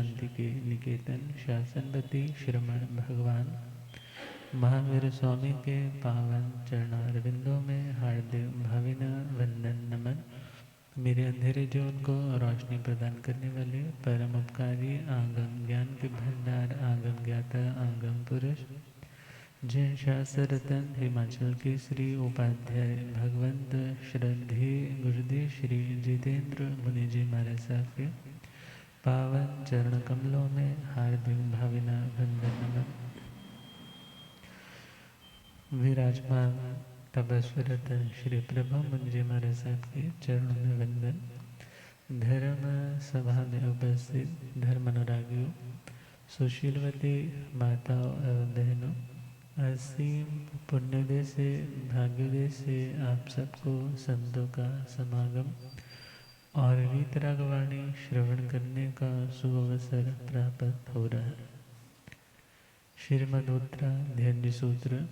शांति के निकेतन शासनपति श्रमण भगवान महावीर स्वामी के पावन चरणारविंदों में हार्दिक भावना वंदन नमन। मेरे अंधेरे जीवन को रोशनी प्रदान करने वाले परम उपकारी आगम ज्ञान के भंडार आगम ज्ञाता आगम पुरुष जय शास्त्र रतन हिमाचल के श्री उपाध्याय भगवंत श्रद्धे गुरुदेव श्री जितेंद्र मुनि जी महाराज साहब के पावन चरण कमलों में हार्दिक भावना वंदन नमन। विराजमान तपस्वरत श्री प्रभु मुनि जी महाराज साहब के चरणों में वंदन। धर्म सभा में उपस्थित धर्म अनुरागियों, सुशीलवती माताओं एवं बहनों, असीम पुण्योदय से भाग्योदय से आप सबको संतों का समागम और वीतरागवाणी श्रवण करने का सुअवसर प्राप्त हो रहा है। श्रीमद् सूत्र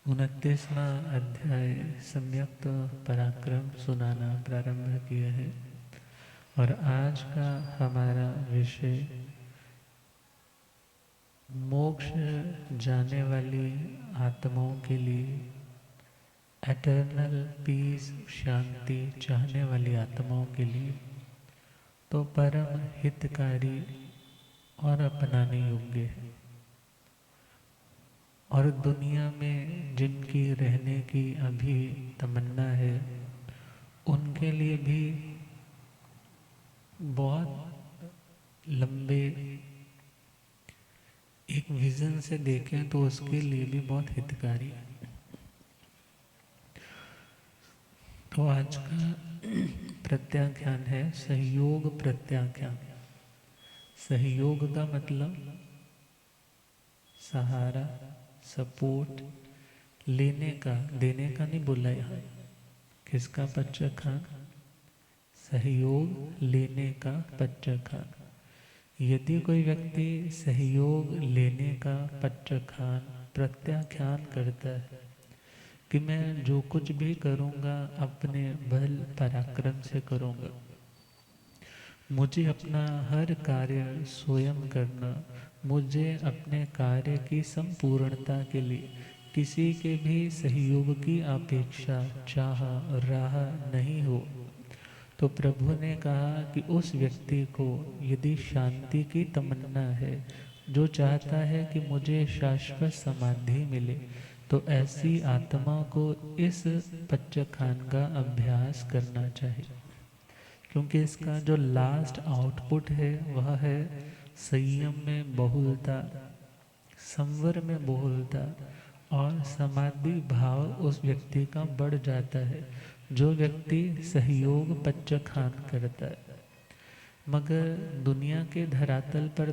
29वां अध्याय सम्यक्त पराक्रम सुनाना प्रारंभ किया है और आज का हमारा विषय मोक्ष जाने वाली आत्माओं के लिए, एटर्नल पीस शांति चाहने वाली आत्माओं के लिए तो परम हितकारी और अपनाने योग्य है। और दुनिया में जिनकी रहने की अभी तमन्ना है उनके लिए भी बहुत लंबे एक विजन से देखें तो उसके लिए भी बहुत हितकारी है। तो आज का प्रत्याख्यान है सहयोग प्रत्याख्यान। सहयोग का मतलब सहारा, सपोर्ट, लेने का, देने का नहीं बोला यहाँ। किसका प्रत्याख्यान? सहयोग लेने का प्रत्याख्यान। यदि कोई व्यक्ति सहयोग लेने का प्रत्याख्यान करता है कि मैं जो कुछ भी करूँगा अपने बल पराक्रम से करूँगा, मुझे अपना हर कार्य स्वयं करना, मुझे अपने कार्य की संपूर्णता के लिए किसी के भी सहयोग की अपेक्षा चाह राह नहीं हो, तो प्रभु ने कहा कि उस व्यक्ति को यदि शांति की तमन्ना है, जो चाहता है कि मुझे शाश्वत समाधि मिले, तो ऐसी आत्मा को इस प्रत्याख्यान का अभ्यास करना चाहिए। क्योंकि इसका जो लास्ट आउटपुट है वह है संयम में बहुलता, संवर में बहुलता और समाधि भाव उस व्यक्ति का बढ़ जाता है जो व्यक्ति सहयोग प्रत्याख्यान करता है। मगर दुनिया के धरातल पर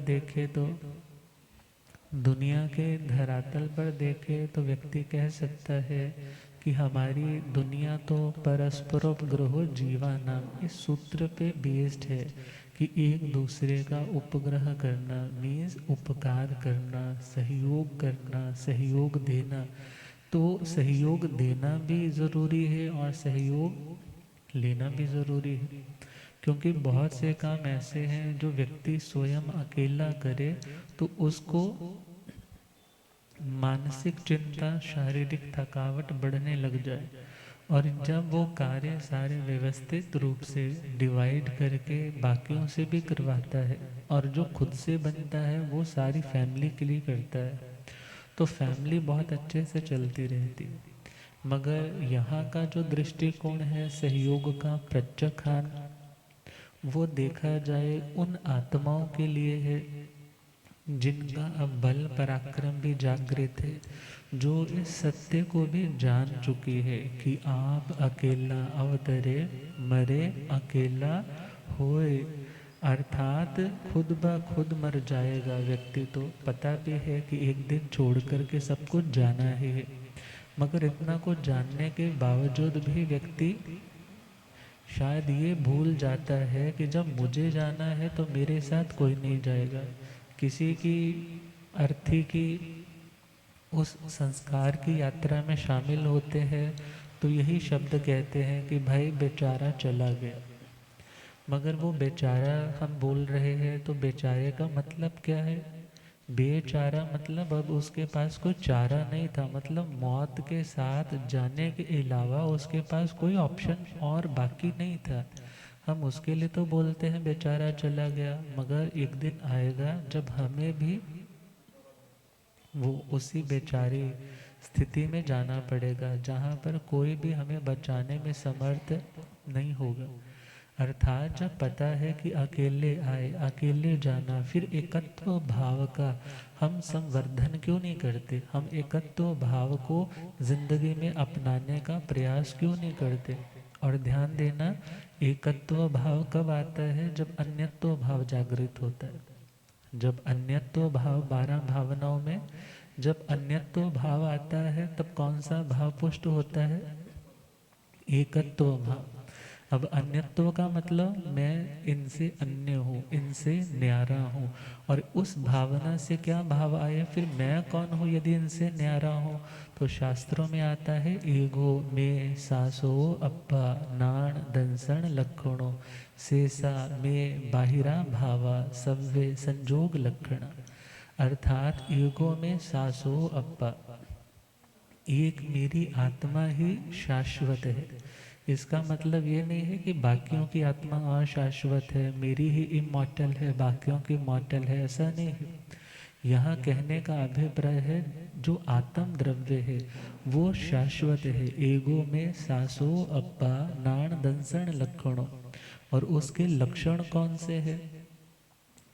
देखे तो व्यक्ति कह सकता है कि हमारी दुनिया तो परस्परोपग्रहो जीवानाम इस सूत्र पे बेस्ड है कि एक दूसरे का उपग्रह करना मीन्स उपकार करना, सहयोग करना, सहयोग देना। तो सहयोग देना भी ज़रूरी है और सहयोग लेना भी ज़रूरी है। क्योंकि बहुत से काम ऐसे हैं जो व्यक्ति स्वयं अकेला करे तो उसको मानसिक चिंता, शारीरिक थकावट बढ़ने लग जाए, और जब वो कार्य सारे व्यवस्थित रूप से डिवाइड करके बाकियों से भी करवाता है और जो खुद से बनता है वो सारी फैमिली के लिए करता है, तो फैमिली बहुत अच्छे से चलती रहती। मगर यहाँ का जो दृष्टिकोण है सहयोग का प्रत्याख्यान, वो देखा जाए उन आत्माओं के लिए है जिनका अब बल पराक्रम भी जागृत है, जो इस सत्य को भी जान चुकी है कि आप अकेला अवतरे मरे अकेला होए, अर्थात खुद ब खुद मर जाएगा व्यक्ति। तो पता भी है कि एक दिन छोड़ कर के सब कुछ जाना ही है, मगर इतना कुछ जानने के बावजूद भी व्यक्ति शायद ये भूल जाता है कि जब मुझे जाना है तो मेरे साथ कोई नहीं जाएगा। किसी की अर्थी की उस संस्कार की यात्रा में शामिल होते हैं तो यही शब्द कहते हैं कि भाई बेचारा चला गया। मगर वो बेचारा हम बोल रहे हैं तो बेचारे का मतलब क्या है? बेचारा मतलब अब उसके पास कोई चारा नहीं था, मतलब मौत के साथ जाने के अलावा उसके पास कोई ऑप्शन और बाकी नहीं था। हम उसके लिए तो बोलते हैं बेचारा चला गया, मगर एक दिन आएगा जब हमें भी वो उसी बेचारी स्थिति में जाना पड़ेगा, जहाँ पर कोई भी हमें बचाने में समर्थ नहीं होगा। अर्थात जब पता है कि अकेले आए अकेले जाना, फिर एकत्व भाव का हम संवर्धन क्यों नहीं करते? हम एकत्व भाव को जिंदगी में अपनाने का प्रयास क्यों नहीं करते? और ध्यान देना, एकत्व भाव कब आता है? जब अन्यत्व भाव जागृत होता है। जब अन्यत्व भाव 12 भावनाओं में जब अन्यत्व भाव आता है, तब कौन सा भाव पुष्ट होता है? एकत्व भाव। अब अन्यत्व का मतलब मैं इनसे अन्य हूँ, इनसे न्यारा हूँ, और उस भावना से क्या भाव आया? फिर मैं कौन हूँ यदि इनसे न्यारा हूँ? तो शास्त्रों में आता है ईगो में सासो अप्पा नाण दंसण लक्षणों शेषा में बाहिरा भावा सव्य संजोग लक्षण। अर्थात ईगो में सासो अप्पा, एक मेरी आत्मा ही शाश्वत है। इसका मतलब ये नहीं है कि बाकियों की आत्मा अशाश्वत है, मेरी ही इमॉर्टल है, बाकियों की मॉर्टल है, ऐसा नहीं है। यहाँ कहने का अभिप्राय है जो आत्म द्रव्य है वो शाश्वत है। एगो में सासो अप्पा नाण दंसण लक्षणों, और उसके लक्षण कौन से हैं?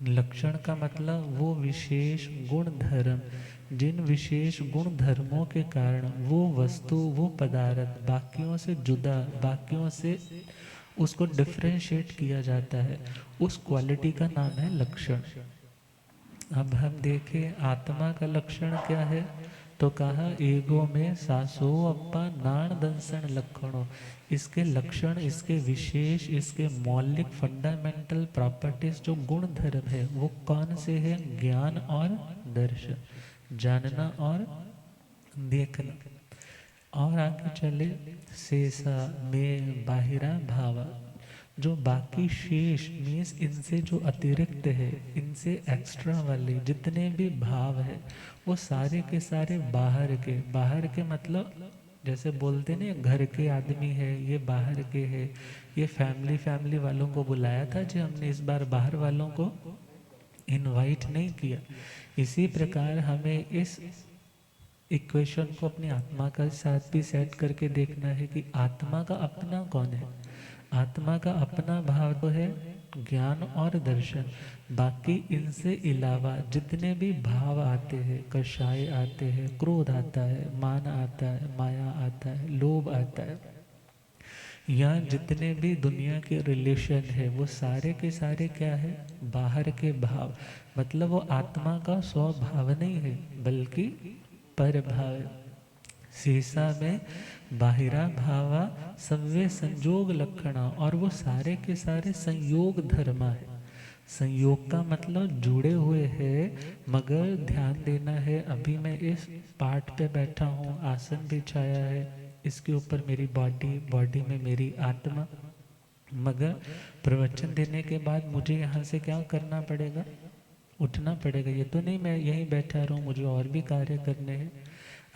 लक्षण का मतलब वो विशेष गुण धर्म, जिन विशेष गुण धर्मों के कारण वो वस्तु वो पदार्थ बाकियों से जुदा, बाकियों से उसको डिफ्रेंशिएट किया जाता है, उस क्वालिटी का नाम है लक्षण। अब हम देखें आत्मा का लक्षण क्या है, तो कहा ईगो में सासो अप्पा नाण दंसण लक्षणों। इसके लक्षण, इसके विशेष, इसके मौलिक फंडामेंटल प्रॉपर्टीज जो गुण धर्म है वो कौन से है? ज्ञान और दर्शन, जानना और देखना। और आगे चले शेषा में बाहिरा भावा, जो बाकी शेष मीन्स इनसे जो अतिरिक्त है, इनसे एक्स्ट्रा वाले जितने भी भाव है वो सारे के सारे बाहर के मतलब जैसे बोलते ना घर के आदमी है ये बाहर के है, ये फैमिली वालों को बुलाया था जी हमने, इस बार बाहर वालों को इनवाइट नहीं किया। इसी प्रकार हमें इस इक्वेशन को अपनी आत्मा का साथ भी सेट करके देखना है कि आत्मा का अपना कौन है। आत्मा का अपना भाव तो है ज्ञान और दर्शन, बाकी इनसे अलावा जितने भी भाव आते हैं, कषाय आते हैं, क्रोध आता है, मान आता है, माया आता है, लोभ आता है, यहाँ जितने भी दुनिया के रिलेशन है वो सारे के सारे क्या है? बाहर के भाव। मतलब वो आत्मा का स्वभाव नहीं है बल्कि पर भाव। शीशा में बाहिरा भावा सव्य संयोग लक्षणा, और वो सारे के सारे संयोग धर्मा है। संयोग का मतलब जुड़े हुए हैं, मगर ध्यान देना है अभी मैं इस पार्ट पे बैठा हूँ, आसन बिछाया है, इसके ऊपर मेरी बॉडी में मेरी आत्मा, मगर प्रवचन देने के बाद मुझे यहाँ से क्या करना पड़ेगा? उठना पड़ेगा। ये तो नहीं मैं यहीं बैठा रहूँ, मुझे और भी कार्य करने हैं।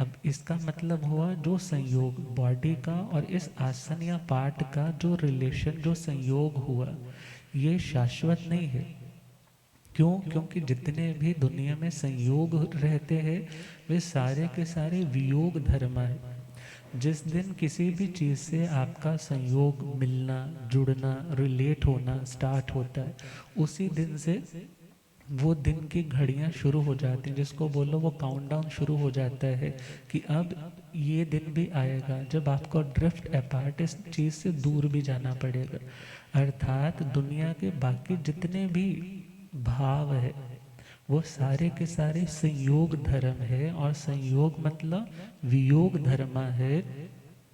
अब इसका मतलब हुआ जो संयोग बॉडी का और इस आसन या पाठ का जो रिलेशन, जो संयोग हुआ, ये शाश्वत नहीं है। क्यों? क्योंकि जितने भी दुनिया में संयोग रहते हैं वे सारे के सारे वियोग धर्म है। जिस दिन किसी भी चीज़ से आपका संयोग मिलना, जुड़ना, रिलेट होना स्टार्ट होता है, उसी दिन से वो दिन की घड़ियां शुरू हो जाती हैं, जिसको बोलो वो काउंटडाउन शुरू हो जाता है कि अब ये दिन भी आएगा जब आपको ड्रिफ्ट अपार्ट इस चीज़ से दूर भी जाना पड़ेगा। अर्थात दुनिया के बाकी जितने भी भाव है वो सारे के सारे संयोग धर्म है, और संयोग मतलब वियोग धर्म है।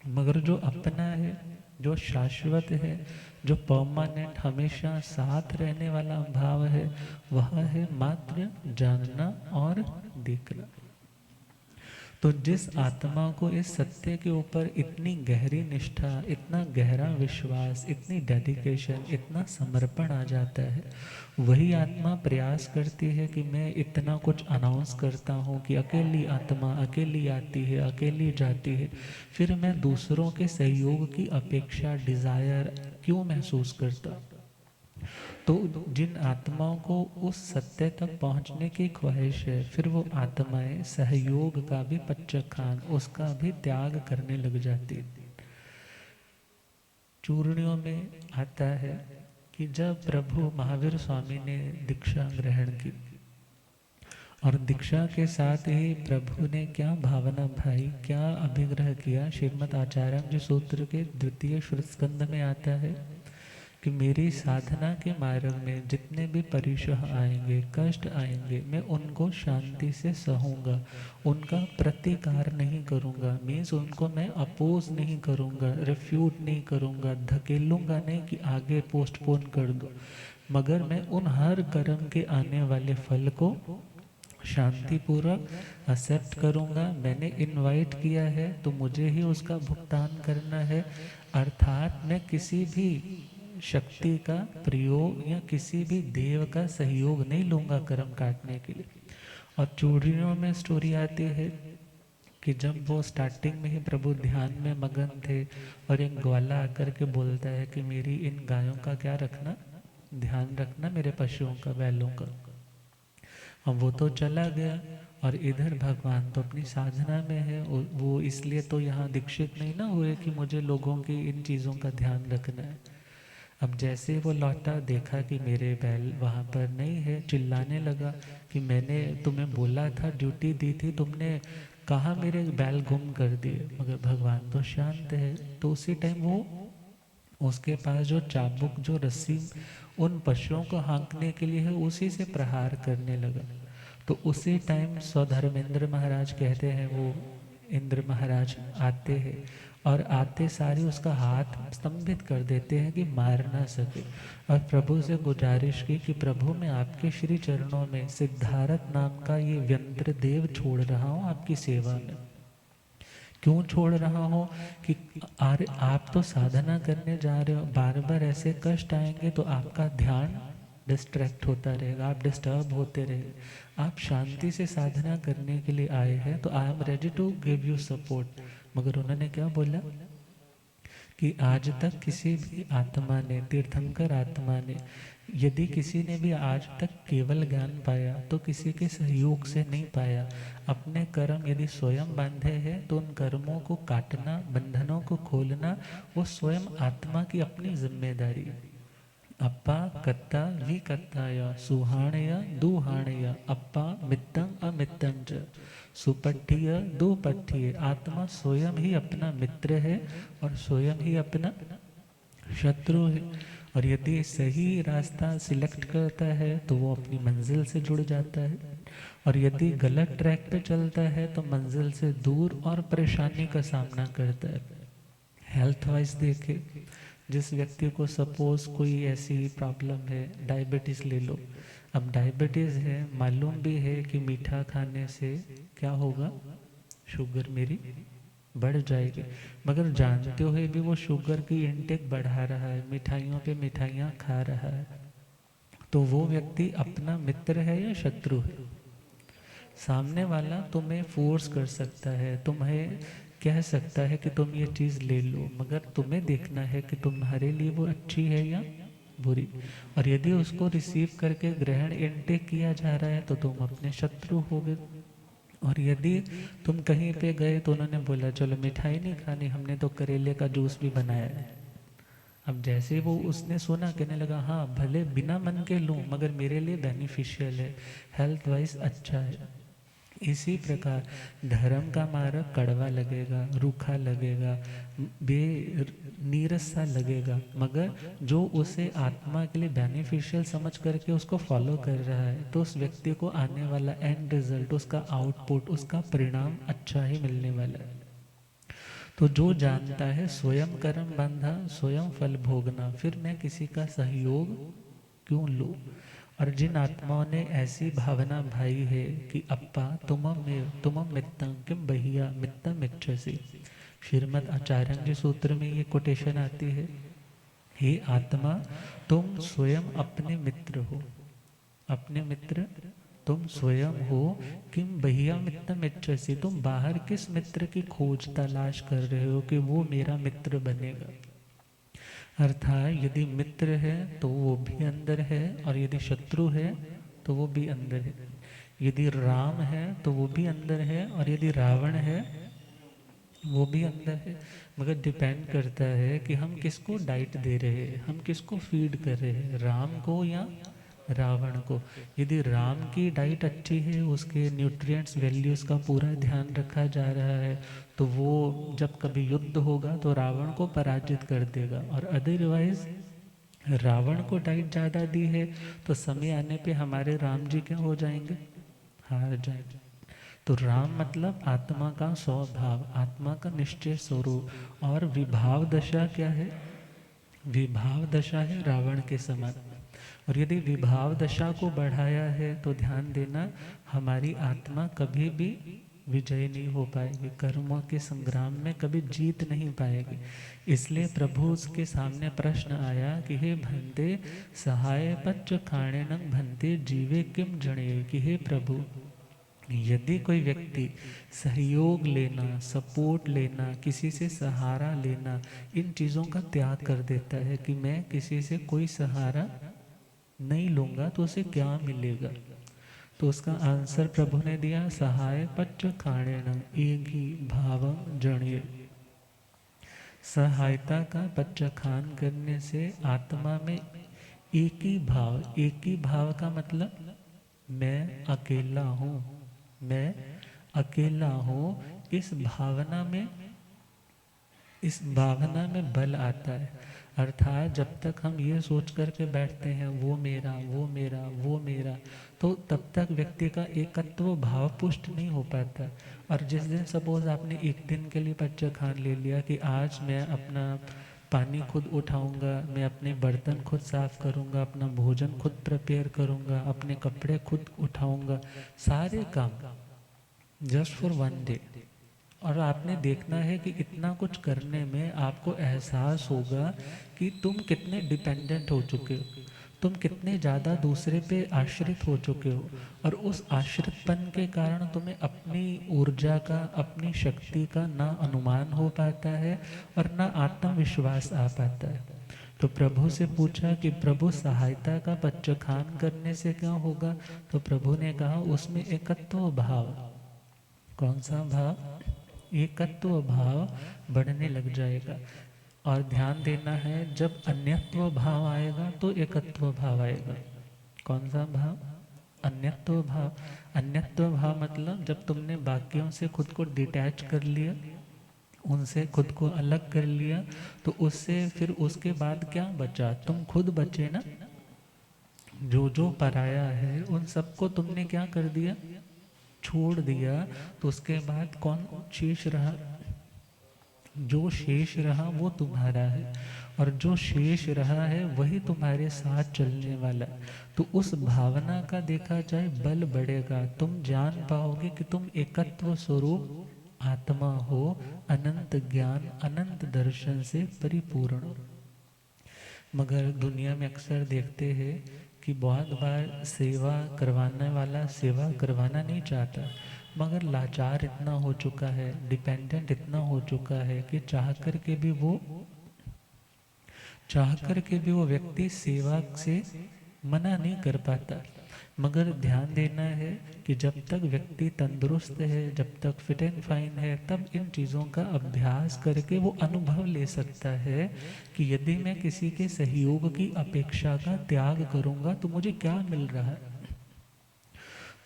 मगर जो अपना है, जो शाश्वत है, जो परमानेंट हमेशा साथ रहने वाला भाव है, वह है मात्र जानना और देखना। तो जिस आत्मा को इस सत्य के ऊपर इतनी गहरी निष्ठा, इतना गहरा विश्वास, इतनी डेडिकेशन, इतना समर्पण आ जाता है, वही आत्मा प्रयास करती है कि मैं इतना कुछ अनाउंस करता हूँ कि अकेली आत्मा अकेली आती है, अकेली जाती है, फिर मैं दूसरों के सहयोग की अपेक्षा, डिज़ायर क्यों महसूस करता। तो जिन आत्माओं को उस सत्य तक पहुंचने की ख्वाहिश है, फिर वो आत्माएं सहयोग का भी पच्चखान, उसका भी त्याग करने लग जाती। चूर्णियों में आता है कि जब प्रभु महावीर स्वामी ने दीक्षा ग्रहण की, और दीक्षा के साथ ही प्रभु ने क्या भावना भाई, क्या अभिग्रह किया, श्रीमद् आचार्य जी सूत्र के द्वितीय स्कंद में आता है कि मेरी साधना के मार्ग में जितने भी परिशह आएंगे, कष्ट आएंगे, मैं उनको शांति से सहूँगा, उनका प्रतिकार नहीं करूँगा, मीन्स उनको मैं अपोज नहीं करूँगा, रिफ्यूट नहीं करूँगा, धकेलूँगा नहीं कि आगे पोस्टपोन कर दो, मगर मैं उन हर कर्म के आने वाले फल को शांतिपूर्वक एक्सेप्ट करूँगा। मैंने इनवाइट किया है तो मुझे ही उसका भुगतान करना है, अर्थात मैं किसी भी शक्ति का प्रयोग या किसी भी देव का सहयोग नहीं लूँगा कर्म काटने के लिए। और चूड़ियों में स्टोरी आती है कि जब वो स्टार्टिंग में ही प्रभु ध्यान में मगन थे और एक ग्वाला आकर के बोलता है कि मेरी इन गायों का क्या रखना, ध्यान रखना, मेरे पशुओं का, बैलों का। अब वो तो चला गया और इधर भगवान तो अपनी साधना में है, वो इसलिए तो यहाँ दीक्षित नहीं ना हुए कि मुझे लोगों की इन चीज़ों का ध्यान रखना है। अब जैसे वो लौटा, देखा कि मेरे बैल वहाँ पर नहीं है, चिल्लाने लगा कि मैंने तुम्हें बोला था, ड्यूटी दी थी, तुमने कहाँ मेरे बैल गुम कर दिए। मगर भगवान तो शांत है। तो उसी टाइम वो उसके पास जो चाबुक, जो रस्सी उन पशुओं को हाँकने के लिए है, उसी से प्रहार करने लगा। तो उसी टाइम स्वधर्मेंद्र महाराज कहते हैं, वो इंद्र महाराज आते हैं और आते सारे उसका हाथ स्तंभित कर देते हैं कि मार ना सके। और प्रभु से गुजारिश की कि प्रभु मैं आपके श्री चरणों में सिद्धार्थ नाम का ये व्यंत्र देव छोड़ रहा हूँ आपकी सेवा में। क्यों छोड़ रहा हो कि अरे आप तो साधना करने जा रहे हो, बार बार ऐसे कष्ट आएंगे तो आपका ध्यान डिस्ट्रैक्ट होता रहेगा, आप डिस्टर्ब होते रहेंगे। आप शांति से साधना करने के लिए आए हैं तो I am ready to give you support. मगर उन्होंने क्या बोला कि आज तक किसी भी आत्मा ने, तीर्थंकर आत्मा ने, यदि किसी ने भी आज तक केवल ज्ञान पाया तो किसी के सहयोग से नहीं पाया। अपने कर्म यदि स्वयं बांधे हैं तो उन कर्मों को काटना, बंधनों को खोलना, वो स्वयं आत्मा की अपनी जिम्मेदारी। अप्पा कत्ता विकत्ताय सुहाणय दुहाणय अप्पा मित्तं अमित्तं च सुपठ्य दुपठ्य। आत्मा स्वयं ही अपना मित्र है और स्वयं ही अपना शत्रु है। और यदि सही रास्ता सिलेक्ट करता है तो वो अपनी मंजिल से जुड़ जाता है, और यदि गलत ट्रैक पे चलता है तो मंजिल से दूर और परेशानी का सामना करता है। हेल्थ वाइज देखे, जिस व्यक्ति को सपोज कोई ऐसी प्रॉब्लम है, डायबिटीज़ ले लो। अब डायबिटीज़ है, मालूम भी है कि मीठा खाने से क्या होगा, शुगर मेरी बढ़ जाएगी, मगर जानते हुए भी वो शुगर की इनटेक बढ़ा रहा है, मिठाइयों पे मिठाइयाँ खा रहा है। तो वो व्यक्ति अपना मित्र है या शत्रु है? सामने वाला तुम्हें फोर्स कर सकता है, तुम्हें कह सकता है कि तुम ये चीज़ ले लो, मगर तुम्हें देखना है कि तुम्हारे लिए वो अच्छी है या बुरी। और यदि उसको रिसीव करके ग्रहण इनटेक किया जा रहा है तो तुम अपने शत्रु हो गए। और यदि तुम कहीं पे गए तो उन्होंने बोला चलो मिठाई नहीं खानी, हमने तो करेले का जूस भी बनाया है। अब जैसे वो उसने सुना, कहने लगा हाँ भले बिना मन के लूँ मगर मेरे लिए बेनिफिशियल है, हेल्थ वाइज अच्छा है। इसी प्रकार धर्म का मार्ग कड़वा लगेगा, रूखा लगेगा, नीरस सा लगेगा, मगर जो उसे आत्मा के लिए बेनिफिशियल समझ करके उसको फॉलो कर रहा है तो उस व्यक्ति को आने वाला एंड रिजल्ट, उसका आउटपुट, उसका परिणाम अच्छा ही मिलने वाला है। तो जो जानता है स्वयं कर्म बंधा स्वयं फल भोगना, फिर मैं किसी का सहयोग क्यों लूँ। और जिन आत्माओं ने ऐसी भावना भाई है कि अप्पा तुमम मित्तम किम बहिया मित्तम इच्छसि, श्रीमद् आचार्य सूत्र में ये कोटेशन आती है, हे आत्मा तुम स्वयं अपने मित्र हो, अपने मित्र तुम स्वयं हो। किम बहिया मित्रम इच्छसि, तुम बाहर किस मित्र की खोज तलाश कर रहे हो कि वो मेरा मित्र बनेगा। अर्थात यदि मित्र है तो वो भी अंदर है, और यदि शत्रु है तो वो भी अंदर है। यदि राम है तो वो भी अंदर है, और यदि रावण है वो भी अंदर है। मगर डिपेंड करता है कि हम किसको डाइट दे रहे हैं, हम किसको फीड कर रहे हैं, राम को या रावण को। यदि राम की डाइट अच्छी है, उसके न्यूट्रिएंट्स वैल्यूज़ का पूरा ध्यान रखा जा रहा है, तो वो जब कभी युद्ध होगा तो रावण को पराजित कर देगा। और अदरवाइज रावण को डाइट ज़्यादा दी है तो समय आने पे हमारे राम जी क्या हो जाएंगे, हार जाएंगे। तो राम मतलब आत्मा का स्वभाव, आत्मा का निश्चय स्वरूप। और विभाव दशा क्या है, विभाव दशा है रावण के समान। और यदि विभाव दशा को बढ़ाया है तो ध्यान देना, हमारी आत्मा कभी भी विजय नहीं हो पाएगी, कर्मों के संग्राम में कभी जीत नहीं पाएगी। इसलिए प्रभु उसके सामने प्रश्न आया कि हे भंते सहाय पच्च खाणे नंग भंते जीवे किम जणे, कि हे प्रभु यदि कोई व्यक्ति सहयोग लेना, सपोर्ट लेना, किसी से सहारा लेना, इन चीज़ों का त्याग कर देता है कि मैं किसी से कोई सहारा नहीं लूँगा, तो उसे क्या मिलेगा। तो उसका आंसर प्रभु ने दिया, सहाय पच्च खाणेन एक ही भावम जड़े। सहायता का पच्च खान करने से आत्मा में एक ही भाव, एक ही भाव का मतलब मैं अकेला हूँ, मैं अकेला हूँ, इस भावना में बल आता है। अर्थात जब तक हम ये सोच कर के बैठते हैं वो मेरा वो मेरा वो मेरा, तो तब तक व्यक्ति का एकत्व भाव पुष्ट नहीं हो पाता। और जिस दिन सपोज आपने एक दिन के लिए पच्चा खान ले लिया कि आज मैं अपना पानी खुद उठाऊंगा, मैं अपने बर्तन खुद साफ करूंगा, अपना भोजन खुद प्रिपेयर करूंगा, अपने कपड़े खुद उठाऊंगा, सारे काम जस्ट फॉर वन डे। और आपने देखना है कि इतना कुछ करने में आपको एहसास होगा कि तुम कितने डिपेंडेंट हो चुके हो, तुम कितने ज़्यादा दूसरे पे आश्रित हो चुके हो। और उस आश्रितपन के कारण तुम्हें अपनी ऊर्जा का, अपनी शक्ति का ना अनुमान हो पाता है और ना आत्मविश्वास आ पाता है। तो प्रभु से पूछा कि प्रभु सहायता का पच्चखान करने से क्या होगा। तो प्रभु ने कहा उसमें एकत्व भाव। कौन सा भाव, एकत्व भाव बढ़ने लग जाएगा। और ध्यान देना है, जब अन्यत्व भाव आएगा तो एकत्व भाव आएगा। कौन सा भाव, अन्यत्व भाव। अन्यत्व भाव मतलब जब तुमने बाकियों से खुद को डिटैच कर लिया, उनसे खुद को अलग कर लिया, तो उससे फिर उसके बाद क्या बचा, तुम खुद बचे ना। जो जो पराया है उन सबको तुमने क्या कर दिया, छोड़ दिया। तो उसके बाद कौन शेष रहा, जो शेष रहा वो तुम्हारा है, और जो शेष रहा है वही तुम्हारे साथ चलने वाला। तो उस भावना का देखा जाए बल बढ़ेगा, तुम जान पाओगे कि तुम एकत्व स्वरूप आत्मा हो, अनंत ज्ञान अनंत दर्शन से परिपूर्ण। मगर दुनिया में अक्सर देखते हैं कि बहुत बार सेवा करवाने वाला सेवा करवाना नहीं चाहता, मगर लाचार इतना हो चुका है, डिपेंडेंट इतना हो चुका है कि चाह कर के भी वो व्यक्ति सेवा से मना नहीं कर पाता। मगर ध्यान देना है कि जब तक व्यक्ति तंदुरुस्त है, जब तक फिट एंड फाइन है, तब इन चीज़ों का अभ्यास करके वो अनुभव ले सकता है कि यदि मैं किसी के सहयोग की अपेक्षा का त्याग करूँगा तो मुझे क्या मिल रहा है।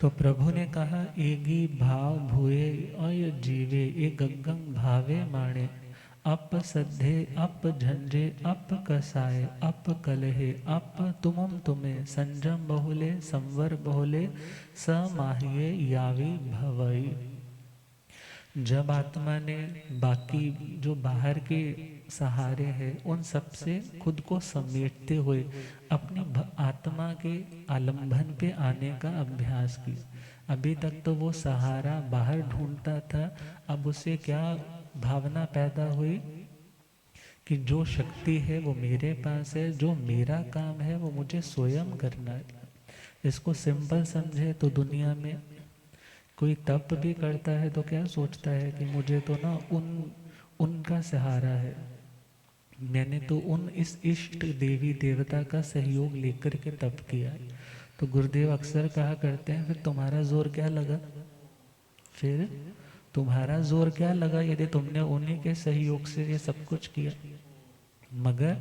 तो प्रभु ने कहा, एगी भाव भूए अय जीवे ए गंगं भावे माणे, अप सद्धे अप झंझे अप कसाए अप कलहे अप तुमम तुम्हें संजम बहुले संवर बहुले समाहिए यावी भवई। जब आत्मा ने बाकी जो बाहर के सहारे हैं उन सब से खुद को समेटते हुए अपनी आत्मा के आलंबन पे आने का अभ्यास किया। अभी तक तो वो सहारा बाहर ढूंढता था, अब उसे क्या भावना पैदा हुई कि जो शक्ति है वो मेरे पास है, जो मेरा काम है वो मुझे स्वयं करना है। इसको सिंपल समझे तो दुनिया में कोई तप भी करता है तो क्या सोचता है कि मुझे तो ना उनका सहारा है, मैंने तो उन इस इष्ट देवी देवता का सहयोग लेकर के तप किया है। तो गुरुदेव अक्सर कहा करते हैं, फिर तुम्हारा जोर क्या लगा, फिर तुम्हारा जोर क्या लगा यदि तुमने उन्हीं के सहयोग से ये सब कुछ किया। मगर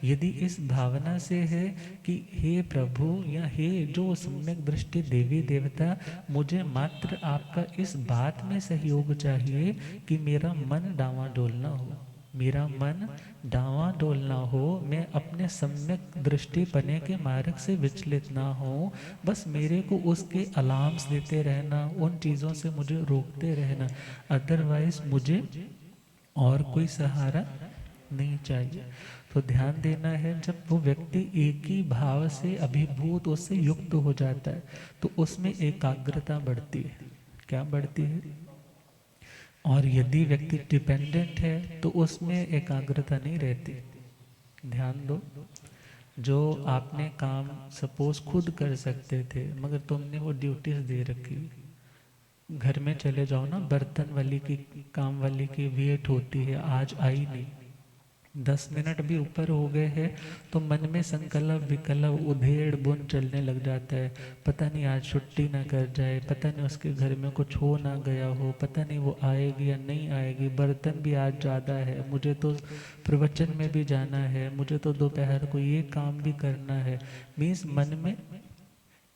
यदि इस भावना से है कि हे प्रभु या हे जो सम्यक दृष्टि देवी देवता, मुझे मात्र आपका इस बात में सहयोग चाहिए कि मेरा मन डावाडोल ना हो, मेरा मन डावाडोल ना हो, मैं अपने सम्यक दृष्टि पने के मार्ग से विचलित ना हो, बस मेरे को उसके अलार्म्स देते रहना, उन चीज़ों से मुझे रोकते रहना, अदरवाइज मुझे और कोई सहारा नहीं चाहिए। तो ध्यान देना है, जब वो व्यक्ति एक ही भाव से अभिभूत उससे युक्त हो जाता है तो उसमें एकाग्रता बढ़ती है। क्या बढ़ती है? और यदि व्यक्ति डिपेंडेंट है तो उसमें एकाग्रता नहीं रहती। ध्यान दो, जो आपने काम सपोज खुद कर सकते थे मगर तुमने वो ड्यूटीज दे रखी, घर में चले जाओ ना, बर्तन वाली की, काम वाली की वेट होती है, आज आई नहीं, 10 मिनट भी ऊपर हो गए हैं तो मन में संकल्प विकल्प उधेड़ बुन चलने लग जाता है। पता नहीं आज छुट्टी ना कर जाए, पता नहीं उसके घर में कुछ हो ना गया हो, पता नहीं वो आएगी या नहीं आएगी, बर्तन भी आज ज़्यादा है, मुझे तो प्रवचन में भी जाना है, मुझे तो दोपहर को ये काम भी करना है। मीन्स मन में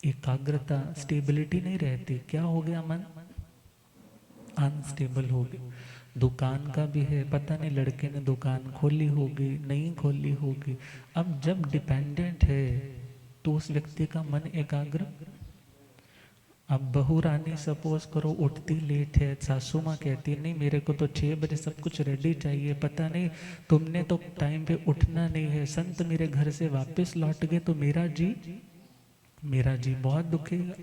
एकाग्रता, स्टेबिलिटी नहीं रहती। क्या हो गया? मन अनस्टेबल हो गया। दुकान का भी है, पता नहीं लड़के ने दुकान खोली होगी नहीं खोली होगी। अब जब डिपेंडेंट है तो उस व्यक्ति का मन एकाग्र। अब बहू रानी सपोज करो उठती लेट है, सासू माँ कहती है नहीं मेरे को तो 6 बजे सब कुछ रेडी चाहिए, पता नहीं तुमने तो टाइम पे उठना नहीं है, संत मेरे घर से वापस लौट गए तो मेरा जी बहुत दुखेगा।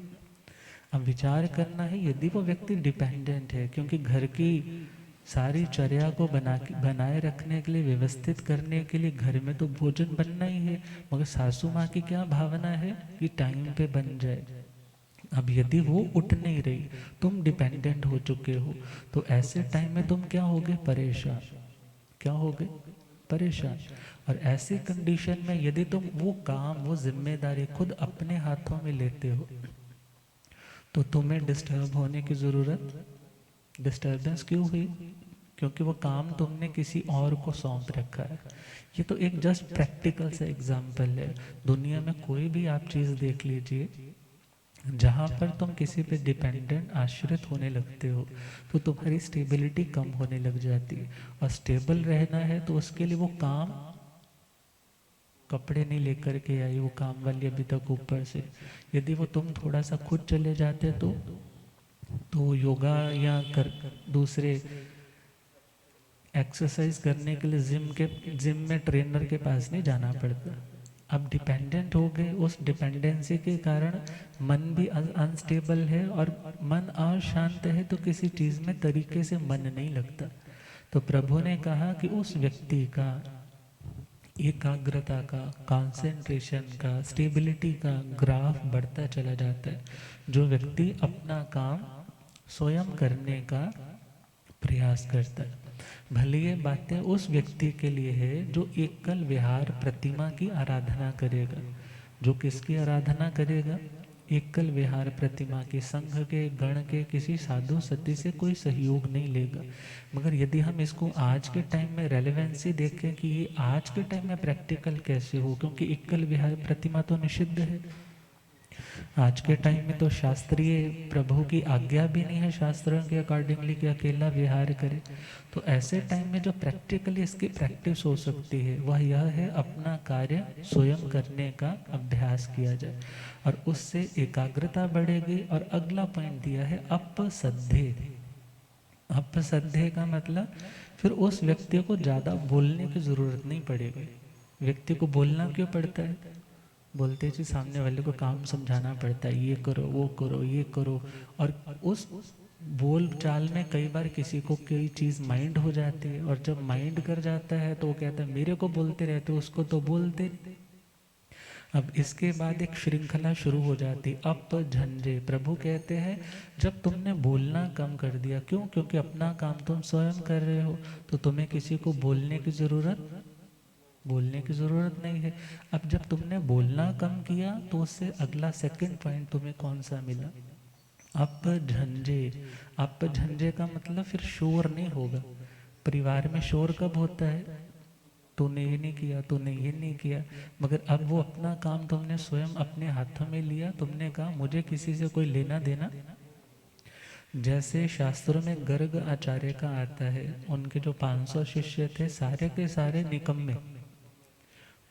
अब विचार करना है, यदि वो व्यक्ति डिपेंडेंट है, क्योंकि घर की सारी चर्या को बनाए रखने के लिए, व्यवस्थित करने के लिए घर में तो भोजन बनना ही है, मगर सासू माँ की क्या भावना है कि टाइम पे बन जाए। अब यदि वो उठ नहीं रही, तुम डिपेंडेंट हो चुके हो, तो ऐसे टाइम में तुम क्या होगे? परेशान। क्या होगे? परेशान। और ऐसी कंडीशन में यदि तुम वो काम, वो जिम्मेदारी खुद अपने हाथों में लेते हो तो तुम्हें डिस्टर्ब होने की ज़रूरत, डिस्टर्बेंस क्यों हुई? क्योंकि वो काम तुमने किसी और को सौंप रखा है। ये तो एक जस्ट प्रैक्टिकल सा एग्जाम्पल है। दुनिया में कोई भी आप चीज़ देख लीजिए, जहाँ पर तुम किसी पे डिपेंडेंट, आश्रित होने लगते हो तो तुम्हारी स्टेबिलिटी कम होने लग जाती है। और स्टेबल रहना है तो उसके लिए वो काम, कपड़े नहीं लेकर के आई वो काम वाली अभी तक ऊपर से, यदि वो तुम थोड़ा सा खुद चले जाते तो योगा या दूसरे एक्सरसाइज करने के लिए जिम में ट्रेनर के पास नहीं जाना पड़ता। अब डिपेंडेंट हो गए, उस डिपेंडेंसी के कारण मन भी अनस्टेबल है, और मन अशांत है तो किसी चीज़ में तरीके से मन नहीं लगता। तो प्रभु ने कहा कि उस व्यक्ति का एकाग्रता का, कंसंट्रेशन का, स्टेबिलिटी का ग्राफ बढ़ता चला जाता है, जो व्यक्ति अपना काम स्वयं करने का प्रयास करता है। भले ये बातें उस व्यक्ति के लिए है जो एकल विहार प्रतिमा की आराधना करेगा। जो किसकी आराधना करेगा? एकल विहार प्रतिमा की, संघ के, गण के, किसी साधु सती से कोई सहयोग नहीं लेगा। मगर यदि हम इसको आज के टाइम में रेलेवेंसी देखें कि ये आज के टाइम में प्रैक्टिकल कैसे हो, क्योंकि एकल विहार प्रतिमा तो निषिद्ध है आज के टाइम में, तो शास्त्रीय प्रभु की आज्ञा भी नहीं है शास्त्रों के अकॉर्डिंगली कि अकेला विहार करे। तो ऐसे टाइम में जो प्रैक्टिकली इसकी प्रैक्टिस हो सकती है वह यह है, अपना कार्य स्वयं करने का अभ्यास किया जाए और उससे एकाग्रता बढ़ेगी। और अगला पॉइंट दिया है अपसद्धे। अपसध्य का मतलब फिर उस व्यक्ति को ज़्यादा बोलने की ज़रूरत नहीं पड़ेगी। व्यक्ति को बोलना क्यों पड़ता है? बोलते जी सामने वाले को काम समझाना पड़ता है, ये करो वो करो ये करो, और उस बोल चाल में कई बार किसी को कोई चीज़ माइंड हो जाती है, और जब माइंड कर जाता है तो वो कहता है मेरे को बोलते रहते हो, उसको तो बोलते। अब इसके बाद एक श्रृंखला शुरू हो जाती, अप झंझे। प्रभु कहते हैं जब तुमने बोलना कम कर दिया, क्यों? क्योंकि अपना काम तुम स्वयं कर रहे हो, तो तुम्हें किसी को बोलने की ज़रूरत नहीं है। अब जब तुमने बोलना कम किया तो उससे अगला सेकंड पॉइंट तुम्हें कौन सा मिला? अप झंझे। अप झंझे का मतलब फिर शोर नहीं होगा। परिवार में शोर कब होता है? तूने ये नहीं किया, तूने ये नहीं किया। मगर अब वो अपना काम तुमने स्वयं अपने हाथों में लिया, तुमने कहा मुझे किसी से कोई लेना देना। जैसे शास्त्रों में गर्ग आचार्य का आता है, उनके जो 500 शिष्य थे सारे के सारे निकम्मे।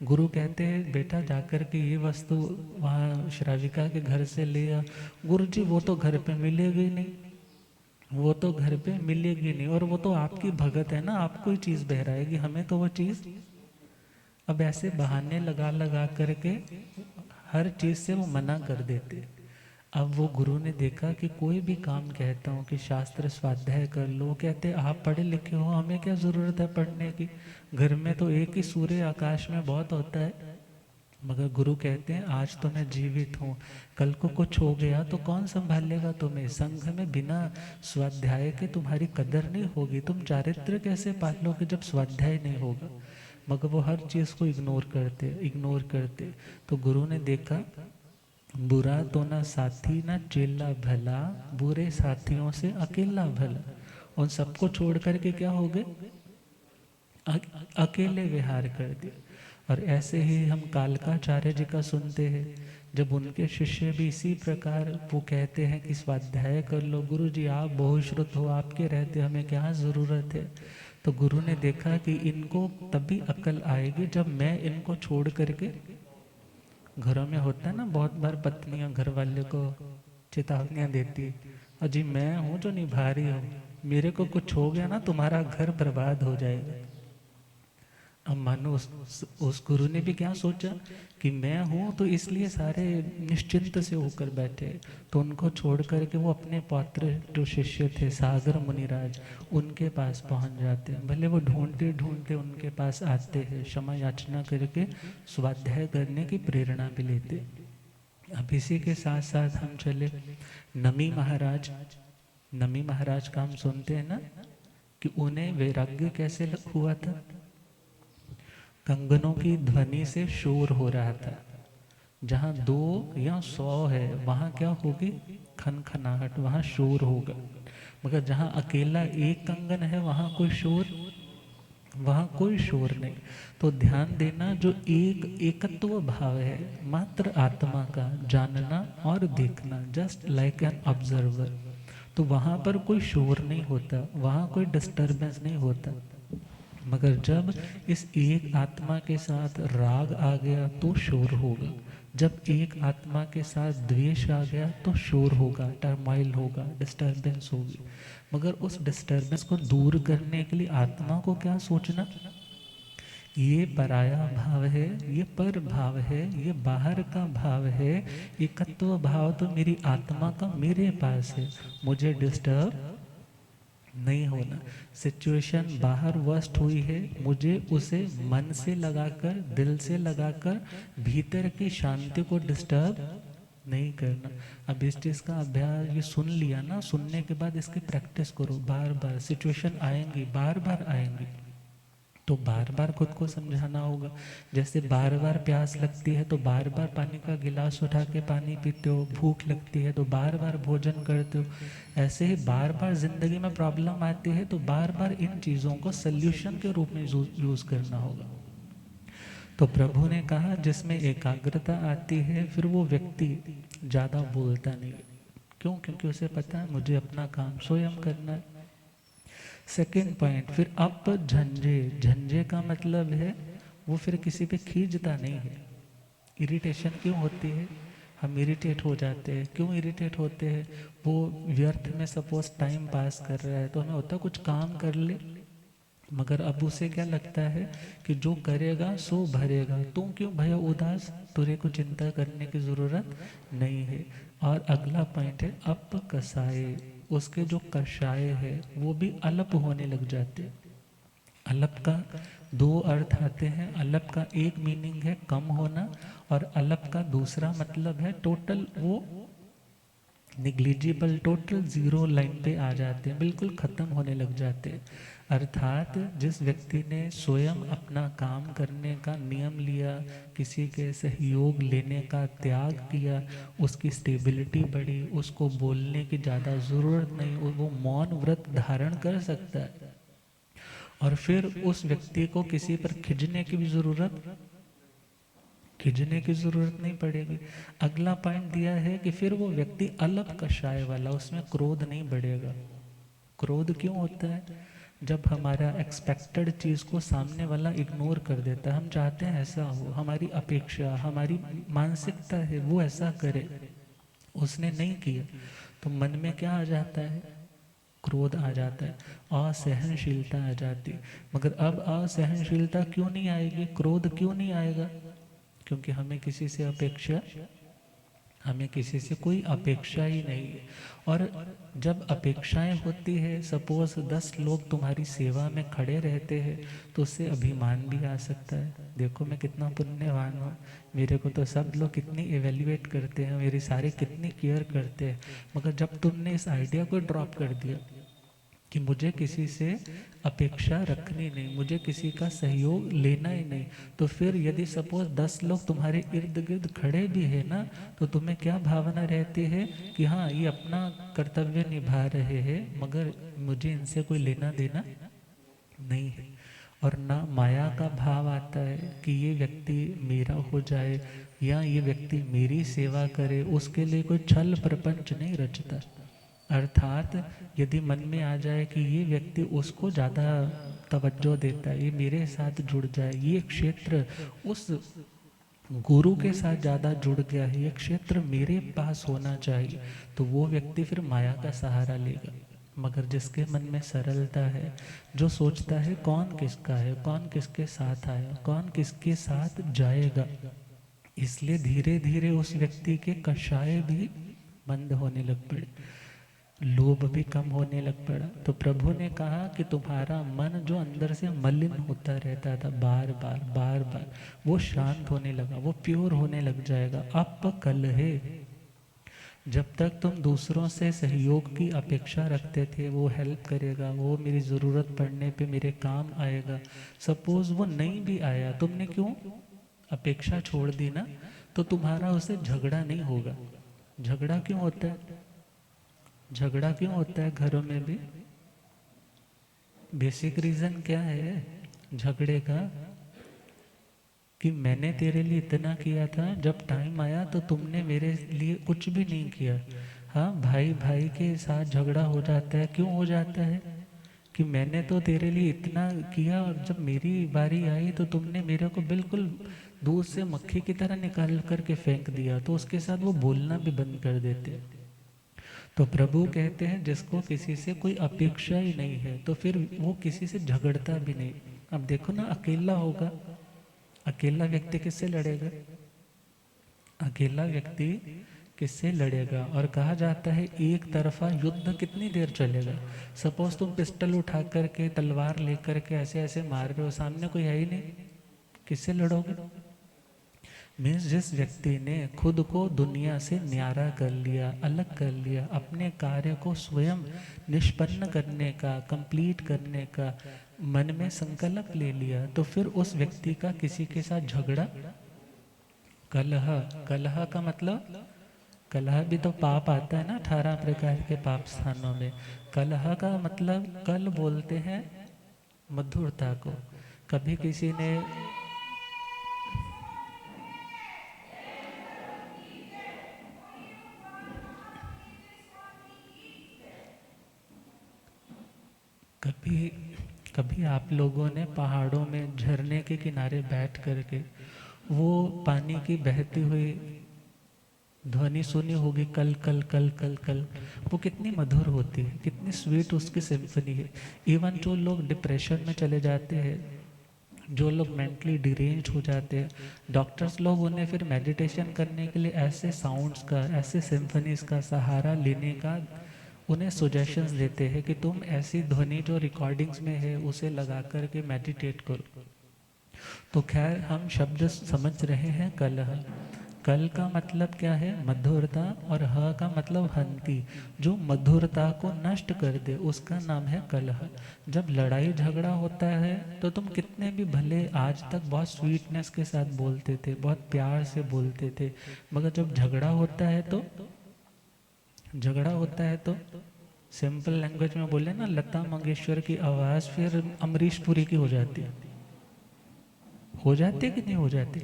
गुरु कहते हैं बेटा जाकर के ये वस्तु वहाँ श्राविका के घर से ले आ। गुरु जी वो तो घर पे मिलेगी नहीं, वो तो घर पे मिलेगी नहीं, और वो तो आपकी भगत है ना, आपको ही चीज़ बहराएगी, हमें तो वो चीज़। अब ऐसे बहाने लगा लगा करके हर चीज़ से वो मना कर देते। अब वो गुरु ने देखा कि कोई भी काम कहता हूँ कि शास्त्र स्वाध्याय कर लो, कहते आप पढ़े लिखे हो, हमें क्या ज़रूरत है पढ़ने की, घर में तो एक ही सूर्य आकाश में बहुत होता है। मगर गुरु कहते हैं आज तो मैं जीवित हूँ, कल को कुछ हो गया तो कौन संभालेगा तुम्हें? संघ में बिना स्वाध्याय के तुम्हारी कदर नहीं होगी, तुम चारित्र कैसे पालोगे जब स्वाध्याय नहीं होगा? मगर वो हर चीज़ को इग्नोर करते। तो गुरु ने देखा बुरा तो ना साथी ना चेला भला, बुरे साथियों से अकेला भला। उन सबको छोड़ करके क्या हो गए? अकेले विहार कर दिया। और ऐसे ही हम कालकाचार्य जी का सुनते हैं, जब उनके शिष्य भी इसी प्रकार वो कहते हैं कि स्वाध्याय कर लो, गुरु जी आप बहुश्रुत हो, आपके रहते हमें क्या ज़रूरत है। तो गुरु ने देखा कि इनको तभी अकल आएगी जब मैं इनको छोड़ करके, घरों में होता है ना बहुत बार पत्नियां घर वाले को चेतावनियां देती, अजी मैं हूँ जो निभा रही हूँ, मेरे को कुछ हो गया ना तुम्हारा घर बर्बाद हो जाएगा। अब मानो उस गुरु ने भी क्या सोचा कि मैं हूँ तो इसलिए सारे निश्चिंत से होकर बैठे। तो उनको छोड़ करके वो अपने पौत्र जो शिष्य थे सागर मुनिराज, उनके पास पहुँच जाते हैं। भले वो ढूंढते ढूंढते उनके पास आते हैं, क्षमा याचना करके स्वाध्याय करने की प्रेरणा भी लेते। अब इसी के साथ साथ हम चले नमी महाराज। नमी महाराज का हम सुनते हैं ना कि उन्हें वैराग्य कैसे हुआ था? कंगनों की ध्वनि से शोर हो रहा था। जहाँ 2 या 100 है वहाँ क्या होगी? खनखनाहट, वहाँ शोर होगा। मगर जहाँ अकेला एक कंगन है वहाँ कोई शोर नहीं। तो ध्यान देना, जो एकत्व भाव है मात्र आत्मा का, जानना और देखना, जस्ट लाइक एन ऑब्जर्वर, तो वहाँ पर कोई शोर नहीं होता, वहाँ कोई डिस्टर्बेंस नहीं होता। मगर जब इस एक आत्मा के साथ राग आ गया तो शोर होगा, जब एक आत्मा के साथ द्वेष आ गया तो शोर होगा, टर्माइल होगा, डिस्टर्बेंस होगी। मगर उस डिस्टर्बेंस को दूर करने के लिए आत्मा को क्या सोचना? ये पराया भाव है, ये पर भाव है, ये बाहर का भाव है, एकत्व भाव तो मेरी आत्मा का मेरे पास है, मुझे डिस्टर्ब नहीं होना। सिचुएशन बाहर वर्स्ट हुई है, मुझे उसे मन से लगाकर, दिल से लगाकर, भीतर की शांति को डिस्टर्ब नहीं करना। अब इस चीज़ का अभ्यास, ये सुन लिया ना, सुनने के बाद इसकी प्रैक्टिस करो बार बार। सिचुएशन आएंगी, बार बार आएंगी, तो बार बार खुद को समझाना होगा। जैसे बार बार प्यास लगती है तो बार बार पानी का गिलास उठा के पानी पीते हो, भूख लगती है तो बार बार भोजन करते हो। ऐसे ही बार बार जिंदगी में प्रॉब्लम आती है तो बार बार इन चीज़ों को सल्यूशन के रूप में यूज़ करना होगा। तो प्रभु ने कहा जिसमें एकाग्रता आती है फिर वो व्यक्ति ज़्यादा बोलता नहीं। क्यों? क्योंकि उसे पता है मुझे अपना काम स्वयं करना है। सेकेंड पॉइंट, फिर अप झंझे। झंझे का मतलब है वो फिर किसी पे खींचता नहीं है। इरिटेशन क्यों होती है? हम इरिटेट हो जाते हैं। क्यों इरिटेट होते हैं? वो व्यर्थ में सपोज टाइम पास कर रहा है तो हमें होता है कुछ काम कर ले, मगर अब उसे क्या लगता है कि जो करेगा सो भरेगा। तू क्यों भया उदास, तुझे को चिंता करने की ज़रूरत नहीं है। और अगला पॉइंट है अप कसाए, उसके जो कषाय है वो भी अलप होने लग जाते हैं। अलप का दो अर्थ आते हैं। अलप का एक मीनिंग है कम होना, और अलप का दूसरा मतलब है टोटल, वो निग्लिजिबल, टोटल जीरो लाइन पे आ जाते हैं, बिल्कुल ख़त्म होने लग जाते हैं। अर्थात जिस व्यक्ति ने स्वयं अपना काम करने का नियम लिया, किसी के सहयोग लेने का त्याग किया, उसकी स्टेबिलिटी बढ़ी, उसको बोलने की ज़्यादा ज़रूरत नहीं, वो मौन व्रत धारण कर सकता है। और फिर उस व्यक्ति को किसी पर खिंचने की भी खिंचने की जरूरत नहीं पड़ेगी। अगला पॉइंट दिया है कि फिर वो व्यक्ति अलप कषाय वाला, उसमें क्रोध नहीं बढ़ेगा। क्रोध क्यों होता है? जब हमारा एक्सपेक्टेड चीज़ को सामने वाला इग्नोर कर देता है। हम चाहते हैं ऐसा हो, हमारी अपेक्षा, हमारी मानसिकता है वो ऐसा करे, उसने नहीं किया, तो मन में क्या आ जाता है? क्रोध आ जाता है, असहनशीलता आ जाती। मगर अब असहनशीलता क्यों नहीं आएगी, क्रोध क्यों नहीं आएगा? क्योंकि हमें किसी से कोई अपेक्षा ही नहीं है। और जब अपेक्षाएं होती है, सपोज 10 लोग तुम्हारी सेवा में खड़े रहते हैं, तो उससे अभिमान भी आ सकता है। देखो मैं कितना पुण्यवान हूँ, मेरे को तो सब लोग कितनी एवेल्युएट करते हैं, मेरी सारी कितनी केयर करते हैं। मगर जब तुमने इस आइडिया को ड्रॉप कर दिया कि मुझे किसी से अपेक्षा रखनी नहीं, मुझे किसी का सहयोग लेना ही नहीं, तो फिर यदि सपोज 10 लोग तुम्हारे इर्द गिर्द खड़े भी है ना, तो तुम्हें क्या भावना रहती है कि हाँ ये अपना कर्तव्य निभा रहे हैं, मगर मुझे इनसे कोई लेना देना नहीं है। और ना माया का भाव आता है कि ये व्यक्ति मेरा हो जाए या ये व्यक्ति मेरी सेवा करे, उसके लिए कोई छल प्रपंच नहीं रचता। अर्थात यदि मन में आ जाए कि ये व्यक्ति उसको ज़्यादा तवज्जो देता है, ये मेरे साथ जुड़ जाए, ये क्षेत्र उस गुरु के साथ ज़्यादा जुड़ गया है, ये क्षेत्र मेरे पास होना चाहिए, तो वो व्यक्ति फिर माया का सहारा लेगा। मगर जिसके मन में सरलता है, जो सोचता है कौन किसका है, कौन किसके साथ आया, कौन किसके साथ जाएगा, इसलिए धीरे धीरे उस व्यक्ति के कषाय भी बंद होने लग पड़े, लोभ भी कम होने लग पड़ा। तो प्रभु ने कहा कि तुम्हारा मन जो अंदर से मलिन होता रहता था बार बार बार बार, वो शांत होने लगा, वो प्योर होने लग जाएगा। अब कल है, जब तक तुम दूसरों से सहयोग की अपेक्षा रखते थे, वो हेल्प करेगा, वो मेरी ज़रूरत पड़ने पे मेरे काम आएगा, सपोज वो नहीं भी आया, तुमने क्यों अपेक्षा छोड़ दी ना, तो तुम्हारा उससे झगड़ा नहीं होगा। झगड़ा क्यों होता है? झगड़ा क्यों होता है घरों में भी? बेसिक रीज़न क्या है झगड़े का? कि मैंने तेरे लिए इतना किया था, जब टाइम आया तो तुमने मेरे लिए कुछ भी नहीं किया। हाँ, भाई भाई के साथ झगड़ा हो जाता है, क्यों हो जाता है? कि मैंने तो तेरे लिए इतना किया और जब मेरी बारी आई तो तुमने मेरे को बिल्कुल दूर से मक्खी की तरह निकाल करके फेंक दिया, तो उसके साथ वो बोलना भी बंद कर देते हैं। तो प्रभु कहते हैं जिसको किसी से कोई अपेक्षा ही नहीं है, तो फिर वो किसी से झगड़ता भी नहीं। अब देखो ना, अकेला होगा, अकेला व्यक्ति किससे लड़ेगा? अकेला व्यक्ति किससे लड़ेगा? और कहा जाता है एक तरफा युद्ध कितनी देर चलेगा? सपोज तुम पिस्टल उठा करके, तलवार लेकर के ऐसे ऐसे मार रहे हो, सामने कोई है ही नहीं, किससे लड़ोगे? मीन्स जिस व्यक्ति ने खुद को दुनिया से न्यारा कर लिया, अलग कर लिया, अपने कार्य को स्वयं निष्पन्न करने का, कंप्लीट करने का मन में संकल्प ले लिया, तो फिर उस व्यक्ति का किसी के साथ झगड़ा, कलह, कलह का मतलब, कलह भी तो पाप आता है ना, 18 प्रकार के पाप स्थानों में। कलह का मतलब, कल बोलते हैं मधुरता को। कभी किसी ने कभी कभी आप लोगों ने पहाड़ों में झरने के किनारे बैठ करके वो पानी की बहती हुई ध्वनि सुनी होगी, कल कल कल कल कल, वो कितनी मधुर होती है, कितनी स्वीट उसकी सिम्फनी है। इवन जो लोग डिप्रेशन में चले जाते हैं, जो लोग मेंटली डिरेंज्ड हो जाते हैं, डॉक्टर्स लोग उन्हें फिर मेडिटेशन करने के लिए ऐसे साउंड्स का, ऐसे सिम्फनीज का सहारा लेने का उन्हें सजेशंस देते हैं कि तुम ऐसी ध्वनि जो रिकॉर्डिंग्स में है उसे लगा कर के मेडिटेट करो। तो खैर हम शब्द समझ रहे हैं, कलह। कल का मतलब क्या है? मधुरता। और ह का मतलब हंती, जो मधुरता को नष्ट कर दे, उसका नाम है कलह। जब लड़ाई झगड़ा होता है तो तुम कितने भी भले आज तक बहुत स्वीटनेस के साथ बोलते थे, बहुत प्यार से बोलते थे, मगर जब झगड़ा होता है तो, झगड़ा होता है तो सिंपल लैंग्वेज में बोले ना, लता मंगेशकर की आवाज़ फिर अमरीश पुरी की हो जाती है। हो जाती कि नहीं हो जाती?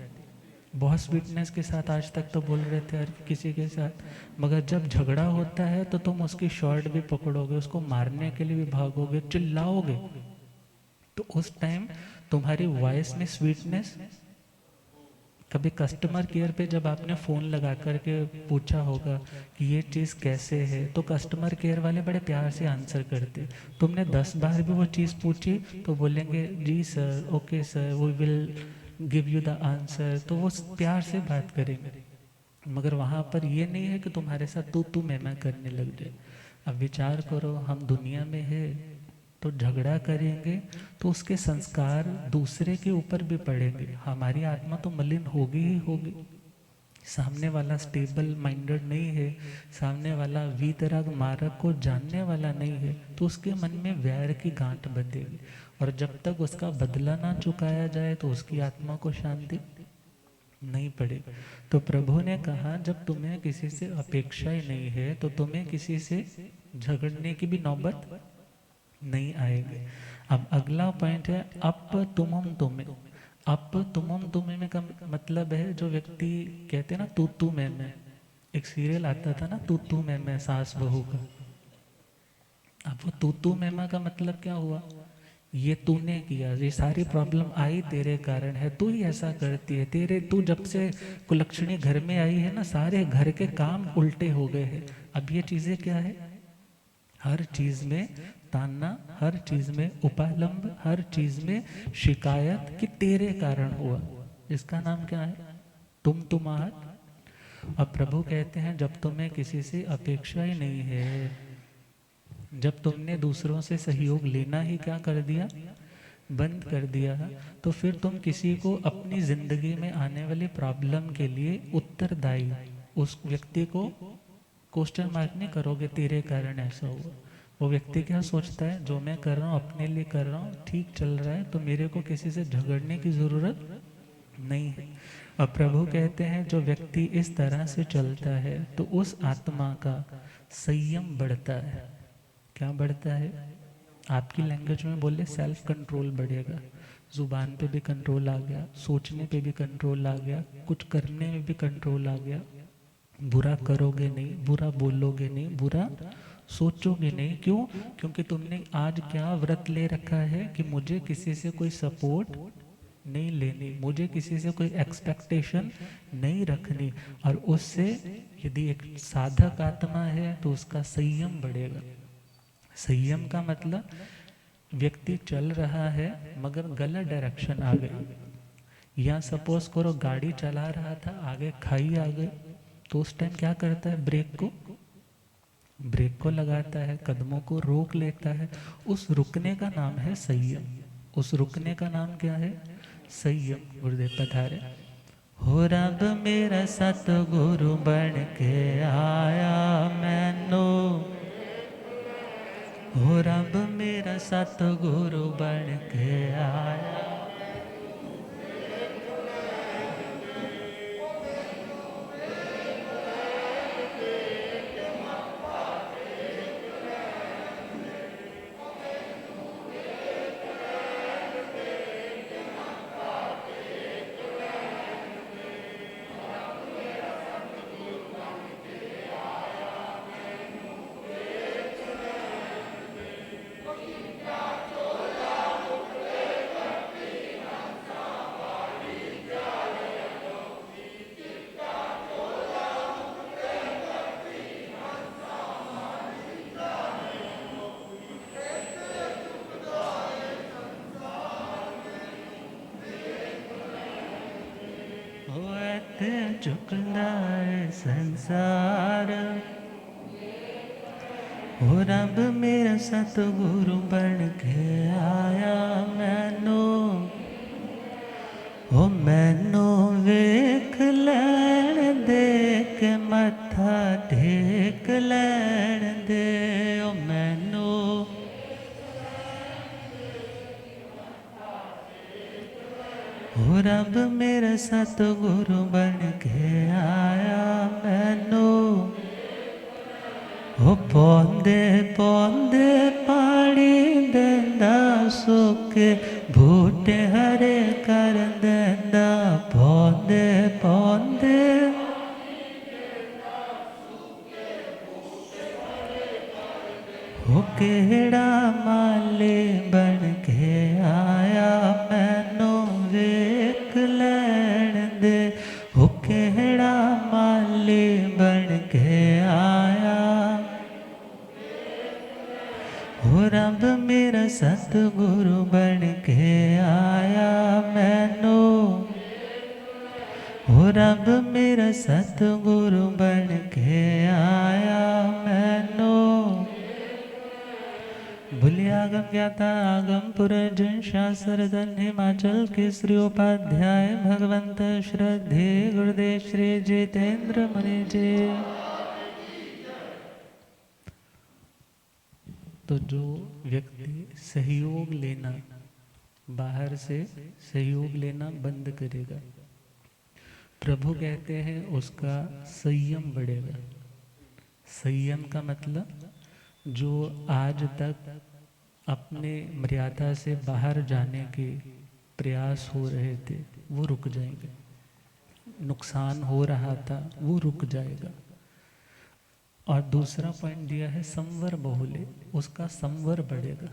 बहुत स्वीटनेस के साथ आज तक तो बोल रहे थे हर किसी के साथ, मगर जब झगड़ा होता है तो तुम उसकी शॉर्ट भी पकड़ोगे, उसको मारने के लिए भी भागोगे, चिल्लाओगे। तो उस टाइम तुम्हारी वॉइस में स्वीटनेस, कभी कस्टमर केयर पे जब आपने फ़ोन लगा करके पूछा होगा कि ये चीज़ कैसे है, तो कस्टमर केयर वाले बड़े प्यार से आंसर करते। तुमने 10 बार भी वो चीज़ पूछी तो बोलेंगे जी sir, okay sir, we will give you the answer, तो वो प्यार से बात करेंगे। मगर वहाँ पर ये नहीं है कि तुम्हारे साथ तू मैं करने लग जाए। अब विचार करो, हम दुनिया में है तो झगड़ा करेंगे तो उसके संस्कार दूसरे के ऊपर भी पड़ेंगे, हमारी आत्मा तो मलिन होगी ही होगी। सामने वाला स्टेबल माइंडेड नहीं है, सामने वाला वीतराग मार्ग को जानने वाला नहीं है, तो उसके मन में वैर की गांठ बंधेगी, और जब तक उसका बदला ना चुकाया जाए तो उसकी आत्मा को शांति नहीं पड़ेगी। तो प्रभु ने कहा, जब तुम्हें किसी से अपेक्षा ही नहीं है तो तुम्हें किसी से झगड़ने की भी नौबत नहीं आएगी। अब अगला पॉइंट है अप तुमम तुम्हें। अप तुमम तुम्हें में का मतलब है, जो व्यक्ति कहते हैं ना तू मैं, एक सीरियल आता था ना तू मैं सास बहू का। अब वो तू मैं का मतलब क्या हुआ? ये तूने किया, ये सारी प्रॉब्लम आई तेरे कारण है, तू ही ऐसा करती है, तेरे तू जब से कुलक्षणी घर में आई है ना, सारे घर के काम उल्टे हो गए हैं। अब ये चीजें क्या है? हर चीज में ताना, हर चीज में उपालंब, हर चीज में शिकायत कि तेरे कारण हुआ। इसका नाम क्या है? तुम्हार। अब प्रभु कहते हैं, जब तुम्हें किसी से अपेक्षा ही नहीं है, जब तुमने दूसरों से सहयोग लेना ही क्या कर दिया? बंद कर दिया, तो फिर तुम किसी को अपनी जिंदगी में आने वाली प्रॉब्लम के लिए उत्तरदायी, उस व्यक्ति को क्वेश्चन मार्क नहीं करोगे तेरे कारण ऐसा हुआ। वो व्यक्ति क्या सोचता है, जो मैं कर रहा हूँ अपने लिए कर रहा हूँ, ठीक चल रहा है, तो मेरे को किसी से झगड़ने की ज़रूरत नहीं है। और प्रभु कहते हैं, जो व्यक्ति इस तरह से चलता है तो उस आत्मा का संयम बढ़ता है। क्या बढ़ता है? आपकी लैंग्वेज में बोले सेल्फ कंट्रोल बढ़ेगा, जुबान पे भी कंट्रोल आ गया, सोचने पे भी कंट्रोल आ गया, कुछ करने में भी कंट्रोल आ गया। बुरा करोगे नहीं, बुरा बोलोगे नहीं, बुरा सोचोगे नहीं। क्यों? क्योंकि तुमने आज क्या व्रत ले रखा है कि मुझे किसी से कोई सपोर्ट नहीं लेनी, मुझे किसी से कोई एक्सपेक्टेशन नहीं रखनी। और उससे यदि एक साधक आत्मा है तो उसका संयम बढ़ेगा। संयम का मतलब व्यक्ति चल रहा है मगर गलत डायरेक्शन आ गई, या सपोज करो गाड़ी चला रहा था, आगे खाई आ गई, तो उस टाइम क्या करता है? ब्रेक को लगाता है, कदमों को रोक लेता है। उस रुकने का नाम है संयम। उस रुकने का नाम क्या है? संयम। गुरुदेव पधारे। हो रब मेरा सतगुरु बन के आया मैनू, हो रब मेरा सतगुरु बन के आया। चुकला है संसार। हो रब मेरा सतगुरु बन के आया मैनू, हो मैनू वेख लैण दे के मत्था टेक लैण दे। ओ मैनू हो रब मेरा सतगुरु बन के आया मैनू, हो पौंदे पौंदे पानी देंदा सुके बूटे हरे कर देंदा। पौंदे पौंदे हो केड़ा माली बन के आया मैनू वेख लैण दे। हो केड़ा माली बन के आया, हो रब मेरा सतगुरु बन के आया मैनू, हो रब मेरा सतगुरु बन के आया मैनू। भूलियागम ज्ञाता आगम पुरजन शास्त्र धन हिमाचल केसरी उपाध्याय भगवंत श्रद्धे गुरुदेव श्री जितेंद्र मुनि जी। तो जो व्यक्ति सहयोग लेना, बाहर से सहयोग लेना बंद करेगा, प्रभु कहते हैं उसका संयम बढ़ेगा। संयम का मतलब जो आज तक अपने मर्यादा से बाहर जाने के प्रयास हो रहे थे वो रुक जाएंगे, नुकसान हो रहा था वो रुक जाएगा। और दूसरा पॉइंट दिया है संवर बहुले, उसका संवर बढ़ेगा।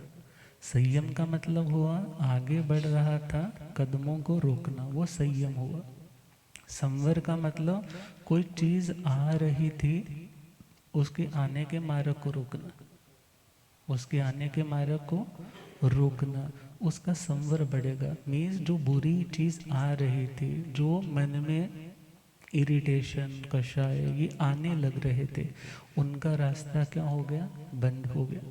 संयम का मतलब हुआ आगे बढ़ रहा था कदमों को रोकना, वो संयम हुआ। संवर का मतलब कोई चीज आ रही थी उसके आने के मार्ग को रोकना, उसके आने के मार्ग को रोकना, उसका संवर बढ़ेगा। मीन्स जो बुरी चीज आ रही थी, जो मन में इरिटेशन कषाय ये आने लग रहे थे, उनका रास्ता क्या हो गया, बंद हो गया।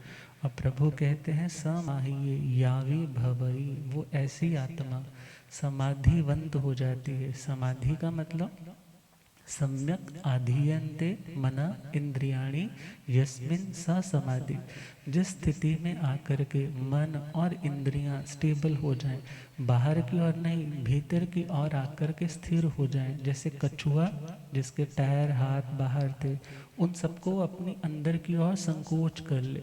अब प्रभु कहते हैं समाहिये यावी भवई, वो ऐसी आत्मा समाधिवंत हो जाती है। समाधि का मतलब सम्यक आधीयन्ते मना इंद्रियाणि यस्मिन सा समाधि, जिस स्थिति में आकर के मन और इंद्रियां स्टेबल हो जाएं, बाहर की ओर नहीं भीतर की ओर आकर के स्थिर हो जाएं। जैसे कछुआ जिसके पैर हाथ बाहर थे, उन सबको अपनी अंदर की ओर संकोच कर ले,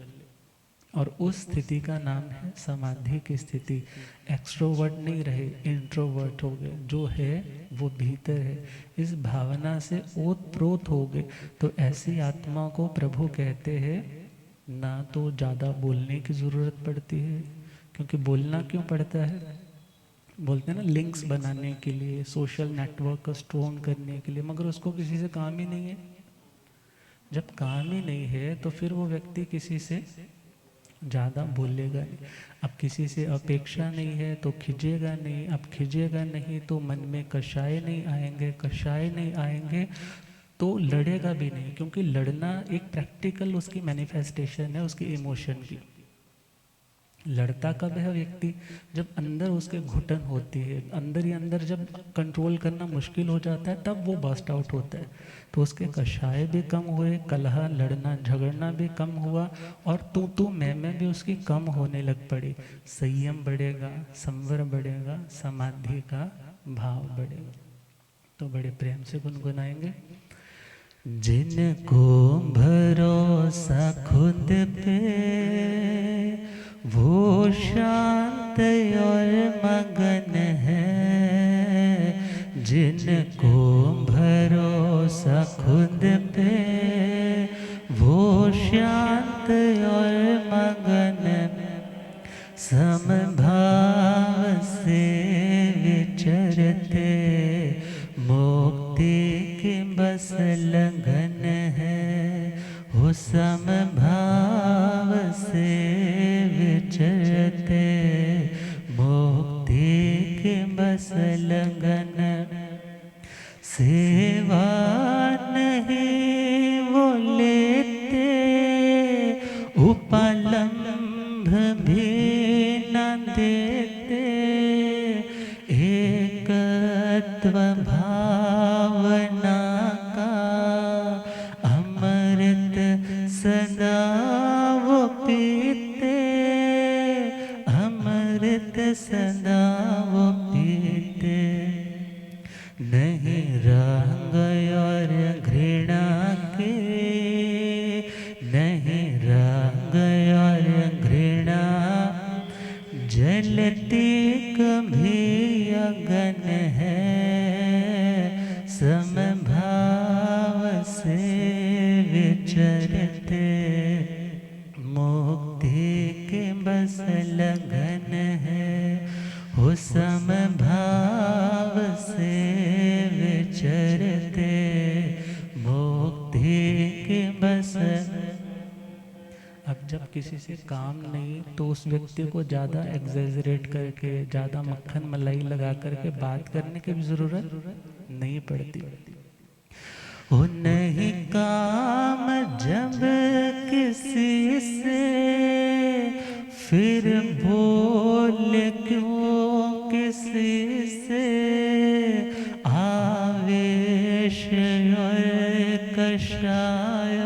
और उस स्थिति का नाम है समाधि की स्थिति। एक्सट्रोवर्ट नहीं रहे, इंट्रोवर्ट हो गए, जो है वो भीतर है, इस भावना से ओतप्रोत हो गए। तो ऐसी आत्मा को प्रभु कहते हैं ना तो ज़्यादा बोलने की ज़रूरत पड़ती है, क्योंकि बोलना क्यों पड़ता है, बोलते हैं ना लिंक्स बनाने के लिए, सोशल नेटवर्क को स्ट्रॉन्ग करने के लिए, मगर उसको किसी से काम ही नहीं है। जब काम ही नहीं है तो फिर वो व्यक्ति किसी से ज़्यादा बोलेगा नहीं। अब किसी से अपेक्षा नहीं है तो खिजेगा नहीं, अब खिजेगा नहीं तो मन में कषाय नहीं आएंगे, कषाय नहीं आएंगे तो लड़ेगा भी नहीं, क्योंकि लड़ना एक प्रैक्टिकल उसकी मैनिफेस्टेशन है उसकी इमोशन की। लड़ता कब है व्यक्ति, जब अंदर उसके घुटन होती है, अंदर ही अंदर जब कंट्रोल करना मुश्किल हो जाता है तब वो बस्ट आउट होता है। तो उसके कषाय भी कम हुए, कलह लड़ना झगड़ना भी कम हुआ, और तू मैं भी उसकी कम होने लग पड़ी। संयम बढ़ेगा, संवर बढ़ेगा, समाधि का भाव बढ़ेगा। तो बड़े प्रेम से गुनगुनाएंगे। जिनको भरोसा खुद पे वो शांत और मगन है, जिनको भरोसा खुद पे वो शांत और मगन, समभाव से विचरते मुक्ति की बस लगन है। हो समभाव से विचरते मुक्ति की बस लगन, सेवा उपलम्भ भी न देते, एकत्व भावना का अमृत सदा वो पीते, अमृत सदा वो पीते। नहीं रंग और घृणा के, नहीं रंग और घृणा, जलती कभी अगन है, समभाव से विचरते, मुक्ति के बस लगन है, हो समभाव से विचरते, मुक्ति के बस। अब जब किसी से काम नहीं तो उस व्यक्ति को ज़्यादा एग्जैजरेट करके, ज़्यादा मक्खन मलाई लगा करके बात करने की भी ज़रूरत नहीं पड़ती। हो नहीं काम जब किसी से, फिर बोल क्यों किसी से, आवेश और कषाय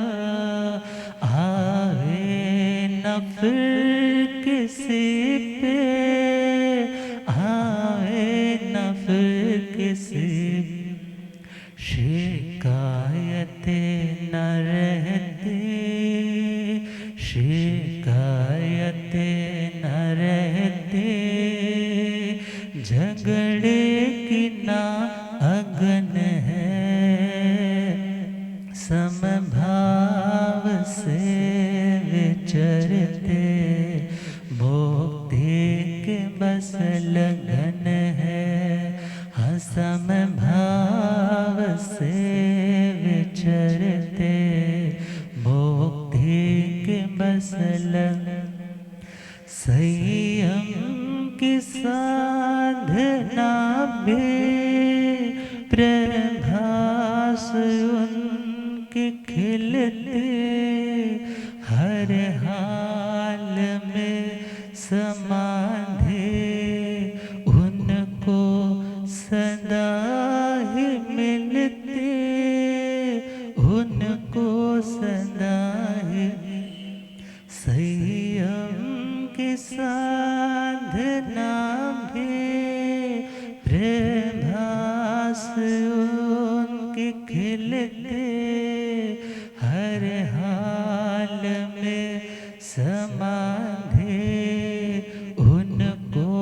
आवे न फिर किसी पे, आवे न फिर किसी। शिकायतें न रहती, शिकायतें न रहती, झगड़े की ना अगन है, समभाव से विचरते, मुक्ति के बस लगन है, समभाव से विचरते, मुक्ति के बस लगन। संयम की साधना में प्रभास उनके खिलते, हर हाल में समाधि उनको सदा ही मिलते, उनको सदा ही। संयम की साधना में प्रभास उनके खिलते, हर हाल में समाधि उनको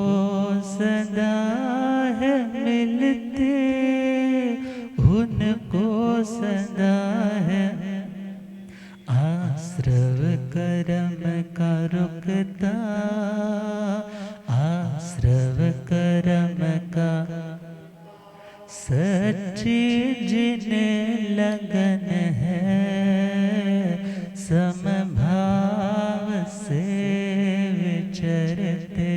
सदा है मिलते, उनको सदा है। आश्रव कर्म का रुकता, आश्रव कर्म का सच्ची जिन्हें लगन है, समभाव से विचरते,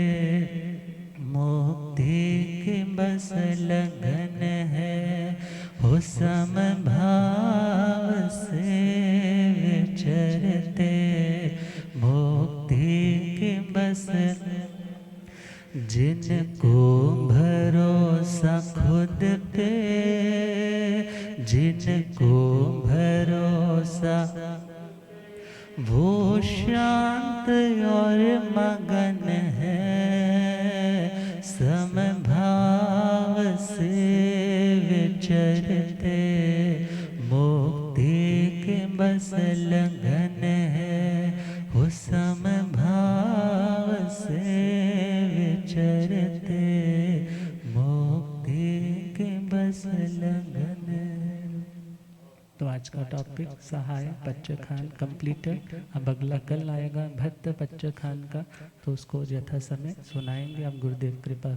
मुक्ति के बस लगन है, हो समभाव से विचरते, मुक्ति के बस। जिनको भरोसा खुद पे, जिनको भरोसा, वो शांत और मगन है, समभाव से विचरते, मुक्ति के बस लगन है, हो समभाव से विचरते, मुक्ति के बस लगन है। तो आज का टॉपिक सहाय बच्चे खान कंप्लीटेड। अब अगला कल आएगा भक्त बच्चे खान का, तो उसको यथा समय सुनाएंगे। आप गुरुदेव कृपा